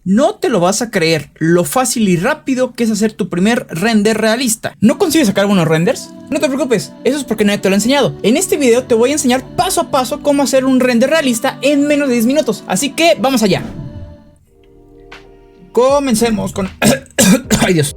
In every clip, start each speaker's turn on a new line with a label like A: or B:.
A: No te lo vas a creer lo fácil y rápido que es hacer tu primer render realista. ¿No consigues sacar buenos renders? No te preocupes, eso es porque nadie te lo ha enseñado. En este video te voy a enseñar paso a paso cómo hacer un render realista en menos de 10 minutos. Así que vamos allá. Comencemos con... ¡Ay, Dios!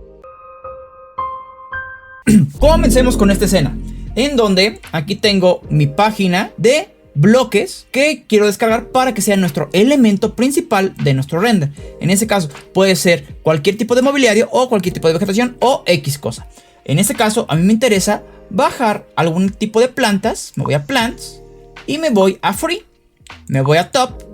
A: Comencemos con esta escena, en donde aquí tengo mi página de bloques que quiero descargar para que sea nuestro elemento principal de nuestro render. En este caso puede ser cualquier tipo de mobiliario o cualquier tipo de vegetación o X cosa. En este caso a mí me interesa bajar algún tipo de plantas. Me voy a Plants y me voy a Free. Me voy a Top.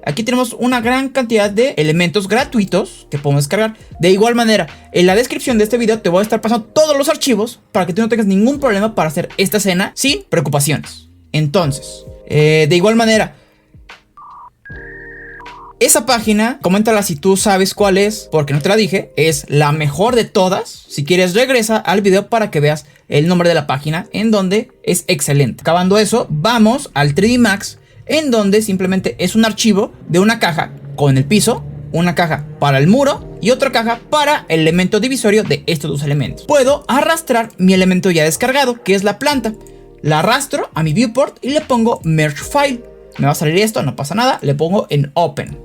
A: Aquí tenemos una gran cantidad de elementos gratuitos que podemos descargar. De igual manera, en la descripción de este video te voy a estar pasando todos los archivos para que tú no tengas ningún problema para hacer esta escena sin preocupaciones. Entonces, de igual manera, esa página, coméntala si tú sabes cuál es, porque no te la dije, es la mejor de todas. Si quieres, regresa al video para que veas el nombre de la página, en donde es excelente. Acabando eso, vamos al 3D Max, en donde simplemente es un archivo de una caja con el piso, una caja para el muro y otra caja para el elemento divisorio de estos dos elementos. Puedo arrastrar mi elemento ya descargado, que es la planta. La arrastro a mi viewport y le pongo Merge File. Me va a salir esto, no pasa nada, le pongo en Open.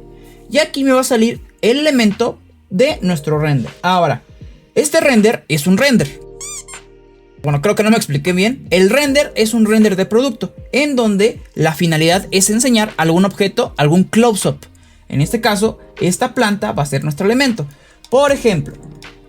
A: Y aquí me va a salir el elemento de nuestro render. Ahora, este render es un render. Bueno, creo que no me expliqué bien. El render es un render de producto, en donde la finalidad es enseñar algún objeto, algún close-up. En este caso, esta planta va a ser nuestro elemento. Por ejemplo,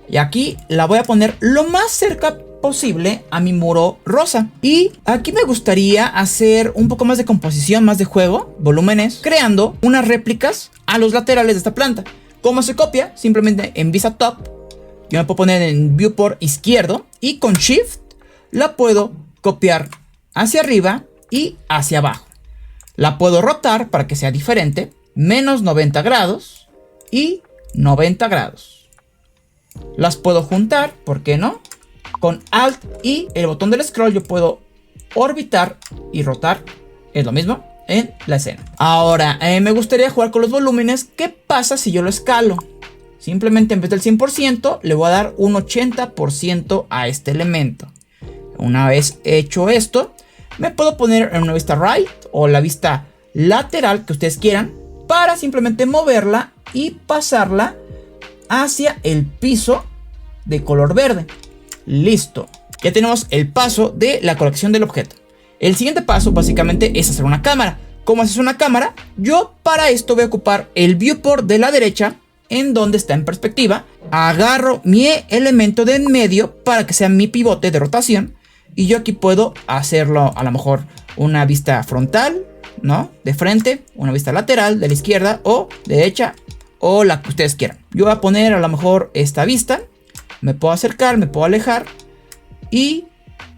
A: y aquí la voy a poner lo más cerca posible a mi muro rosa. Y aquí me gustaría hacer un poco más de composición, más de juego, volúmenes, creando unas réplicas a los laterales de esta planta. ¿Cómo se copia? Simplemente en Visa Top, yo me puedo poner en viewport izquierdo y con Shift la puedo copiar hacia arriba y hacia abajo. La puedo rotar para que sea diferente, menos 90 grados y 90 grados. Las puedo juntar, ¿por qué no? Con Alt y el botón del scroll yo puedo orbitar y rotar. Es lo mismo en la escena. Ahora, me gustaría jugar con los volúmenes. ¿Qué pasa si yo lo escalo? Simplemente en vez del 100% le voy a dar un 80% a este elemento. Una vez hecho esto, me puedo poner en una vista right o la vista lateral que ustedes quieran, para simplemente moverla y pasarla hacia el piso de color verde. Listo, ya tenemos el paso de la colección del objeto. El siguiente paso básicamente es hacer una cámara. ¿Cómo haces una cámara? Yo para esto voy a ocupar el viewport de la derecha, en donde está en perspectiva. Agarro mi elemento de en medio para que sea mi pivote de rotación. Y yo aquí puedo hacerlo a lo mejor una vista frontal, ¿no? De frente, una vista lateral, de la izquierda o derecha, o la que ustedes quieran. Yo voy a poner a lo mejor esta vista. Me puedo acercar, me puedo alejar y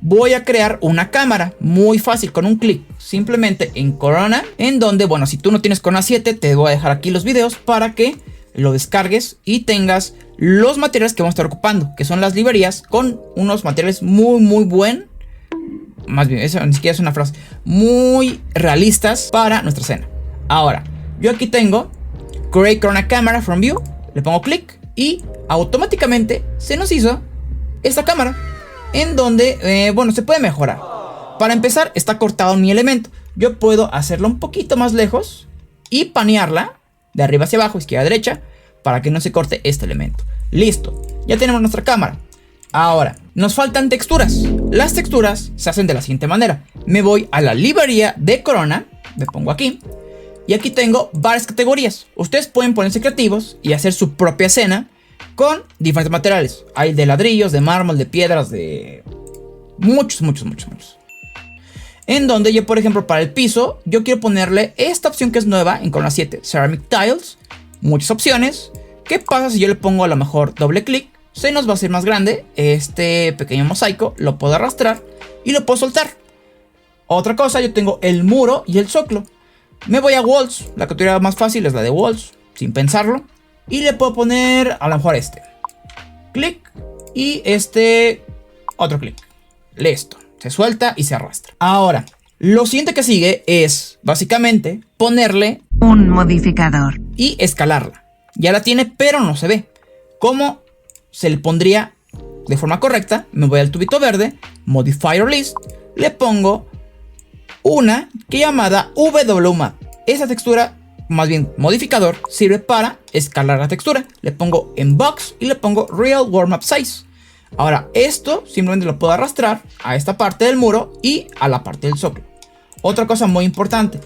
A: voy a crear una cámara muy fácil con un clic. Simplemente en Corona, en donde, bueno, si tú no tienes Corona 7, te voy a dejar aquí los videos para que lo descargues y tengas los materiales que vamos a estar ocupando, que son las librerías con unos materiales muy buenos. Más bien, eso ni siquiera es una frase. Muy realistas para nuestra escena. Ahora, yo aquí tengo Create Corona Camera from View. Le pongo clic y automáticamente se nos hizo esta cámara, en donde, bueno, se puede mejorar. Para empezar, está cortado mi elemento. Yo puedo hacerlo un poquito más lejos y panearla de arriba hacia abajo, izquierda a derecha, para que no se corte este elemento. Listo, ya tenemos nuestra cámara. Ahora, nos faltan texturas. Las texturas se hacen de la siguiente manera. Me voy a la librería de Corona, me pongo aquí, y aquí tengo varias categorías. Ustedes pueden ponerse creativos y hacer su propia escena con diferentes materiales. Hay de ladrillos, de mármol, de piedras, de muchos. En donde yo, por ejemplo, para el piso, yo quiero ponerle esta opción que es nueva en Corona 7, Ceramic Tiles. Muchas opciones. ¿Qué pasa si yo le pongo a lo mejor doble clic? Se nos va a hacer más grande este pequeño mosaico. Lo puedo arrastrar y lo puedo soltar. Otra cosa, yo tengo el muro y el zócalo. Me voy a Walls. La categoría más fácil es la de Walls, sin pensarlo. Y le puedo poner a lo mejor este. Clic. Y este otro clic. Listo. Se suelta y se arrastra. Ahora, lo siguiente que sigue es básicamente ponerle
B: un modificador
A: y escalarla. ya la tiene, pero no se ve. ¿Cómo se le pondría de forma correcta? Me voy al tubito verde, Modifier List, le pongo una que llamada WMAP. Esa textura, más bien modificador, sirve para escalar la textura. Le pongo en Box y le pongo Real Warm Up Size. Ahora esto simplemente lo puedo arrastrar a esta parte del muro y a la parte del zócalo. Otra cosa muy importante,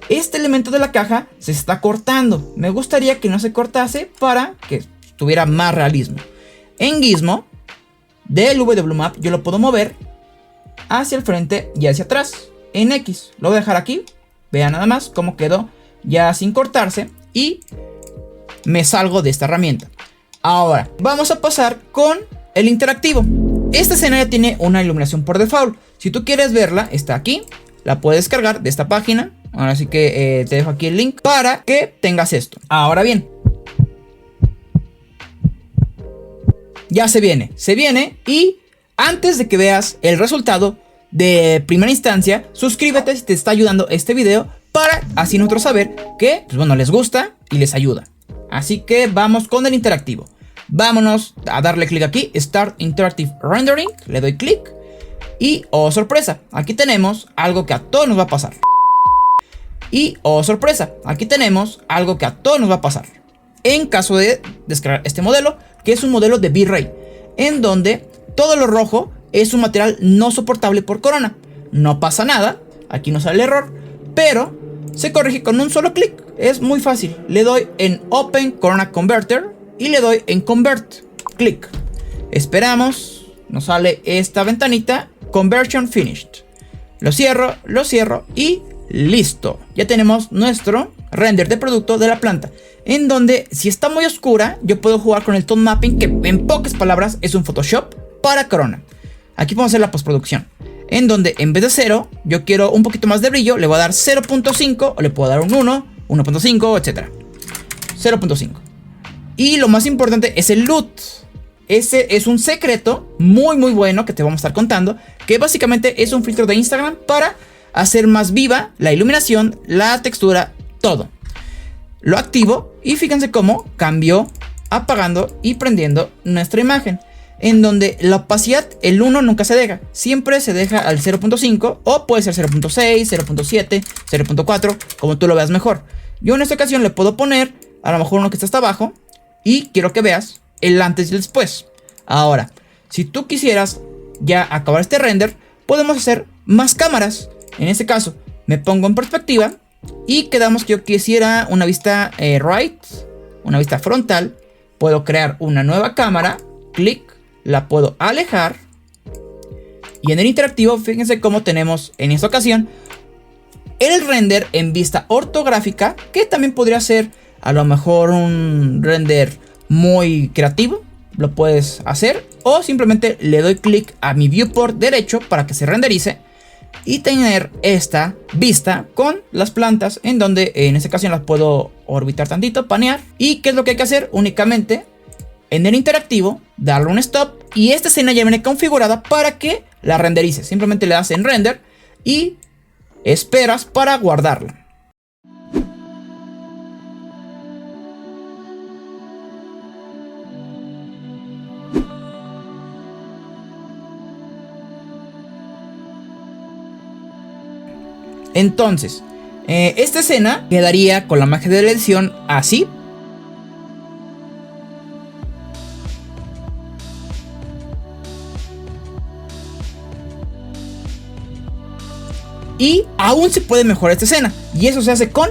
A: este elemento de la caja se está cortando. Me gustaría que no se cortase para que tuviera más realismo. En Gizmo del WMAP yo lo puedo mover hacia el frente y hacia atrás. En X lo voy a dejar aquí. Vean nada más cómo quedó ya sin cortarse. Y me salgo de esta herramienta. Ahora vamos a pasar con el interactivo. Esta escena ya tiene una iluminación por default. Si tú quieres verla, está aquí. La puedes descargar de esta página. Ahora sí que te dejo aquí el link para que tengas esto. Ahora bien, ya se viene y antes de que veas el resultado de primera instancia, suscríbete si te está ayudando este video para así nosotros saber que, pues bueno, les gusta y les ayuda. Así que vamos con el interactivo. Vámonos a darle clic aquí, Start Interactive Rendering, le doy clic y, oh sorpresa, aquí tenemos algo que a todos nos va a pasar. Y, oh sorpresa, aquí tenemos algo que a todos nos va a pasar. En caso de descargar este modelo, que es un modelo de V-Ray, en donde todo lo rojo es un material no soportable por Corona. No pasa nada, aquí no sale el error, pero se corrige con un solo clic. Es muy fácil, le doy en Open Corona Converter y le doy en Convert, clic. Esperamos, nos sale esta ventanita, Conversion Finished. Lo cierro y listo. Ya tenemos nuestro render de producto de la planta, en donde si está muy oscura yo puedo jugar con el tone mapping, que en pocas palabras es un Photoshop para Corona. Aquí podemos hacer la postproducción, en donde en vez de 0 yo quiero un poquito más de brillo. Le voy a dar 0.5 o le puedo dar un 1, 1.5, etc. 0.5. Y lo más importante es el LUT. Ese es un secreto muy bueno que te vamos a estar contando, que básicamente es un filtro de Instagram para hacer más viva la iluminación, la textura, todo. Lo activo y fíjense cómo cambió apagando y prendiendo nuestra imagen, en donde la opacidad, el 1 nunca se deja, siempre se deja al 0.5 o puede ser 0.6, 0.7, 0.4, como tú lo veas mejor. Yo en esta ocasión le puedo poner a lo mejor uno que está hasta abajo y quiero que veas el antes y el después. Ahora, si tú quisieras ya acabar este render, podemos hacer más cámaras. En este caso, me pongo en perspectiva y quedamos que yo quisiera una vista right, una vista frontal. Puedo crear una nueva cámara, clic, la puedo alejar. Y en el interactivo, fíjense cómo tenemos en esta ocasión el render en vista ortográfica, que también podría ser a lo mejor un render muy creativo. Lo puedes hacer, o simplemente le doy clic a mi viewport derecho para que se renderice y tener esta vista con las plantas, en donde en esta ocasión las puedo orbitar tantito, panear. ¿Y qué es lo que hay que hacer? Únicamente en el interactivo darle un stop y esta escena ya viene configurada para que la renderice. Simplemente le das en render y esperas para guardarla. Entonces, esta escena quedaría con la magia de la edición así. Y aún se puede mejorar esta escena, y eso se hace con